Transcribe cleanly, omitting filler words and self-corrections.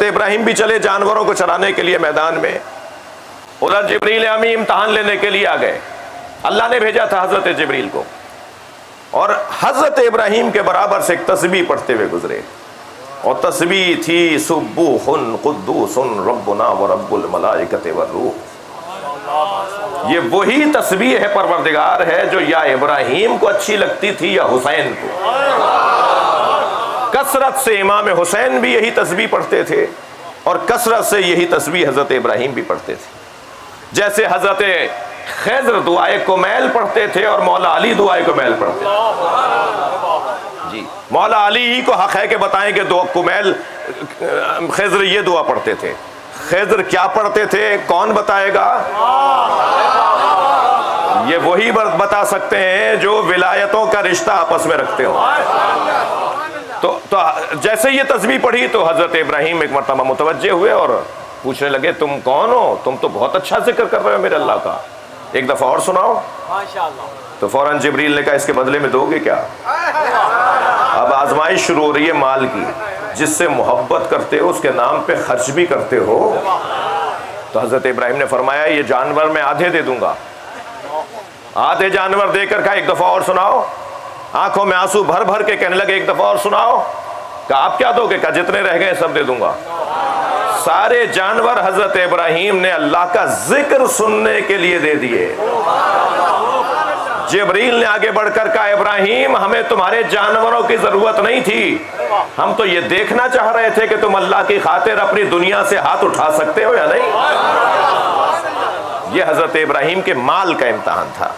ابراہیم بھی چلے جانوروں کو چرانے کے لیے میدان میں، ادھر جبریل امی امتحان لینے کے لیے آ گئے، اللہ نے بھیجا تھا حضرت جبریل کو، اور حضرت ابراہیم کے برابر سے ایک تسبیح پڑھتے ہوئے گزرے، اور تسبیح تھی سبوح قدوس ربنا ورب الملائکۃ والروح۔ یہ وہی تسبیح ہے پروردگار ہے جو یا ابراہیم کو اچھی لگتی تھی یا حسین کو۔ کثرت سے امام حسین بھی یہی تسبیح پڑھتے تھے، اور کثرت سے یہی تسبیح حضرت ابراہیم بھی پڑھتے تھے۔ جیسے حضرت خضر دعائے کمیل پڑھتے تھے اور مولا علی دعائے کمیل پڑھتے تھے۔ جی مولا علی ہی کو حق ہے کہ بتائیں کہ دعا کمیل خضر یہ دعا پڑھتے تھے، خضر کیا پڑھتے تھے کون بتائے گا؟ یہ وہی بتا سکتے ہیں جو ولایتوں کا رشتہ آپس میں رکھتے ہوں۔ تو جیسے یہ تسبیح پڑھی تو حضرت ابراہیم ایک مرتبہ متوجہ ہوئے اور پوچھنے لگے تم کون ہو؟ تم تو بہت اچھا ذکر کر رہے ہو میرے اللہ کا، ایک دفعہ اور سناؤ۔ تو فوراً جبریل نے کہا اس کے بدلے میں دو گے کیا؟ اب آزمائش شروع ہو رہی ہے مال کی، جس سے محبت کرتے ہو اس کے نام پہ خرچ بھی کرتے ہو۔ تو حضرت ابراہیم نے فرمایا یہ جانور میں آدھے دے دوں گا، آدھے جانور دے کر کہا ایک دفعہ اور سناؤ۔ آنکھوں میں آنسو بھر بھر کے کہنے لگے ایک دفعہ اور سناؤ۔ کہا آپ کیا دو گے؟ کہا جتنے رہ گئے سب دے دوں گا۔ سارے جانور حضرت ابراہیم نے اللہ کا ذکر سننے کے لیے دے دیے۔ جبریل نے آگے بڑھ کر کہا ابراہیم ہمیں تمہارے جانوروں کی ضرورت نہیں تھی، ہم تو یہ دیکھنا چاہ رہے تھے کہ تم اللہ کی خاطر اپنی دنیا سے ہاتھ اٹھا سکتے ہو یا نہیں۔ یہ حضرت ابراہیم کے مال کا امتحان تھا۔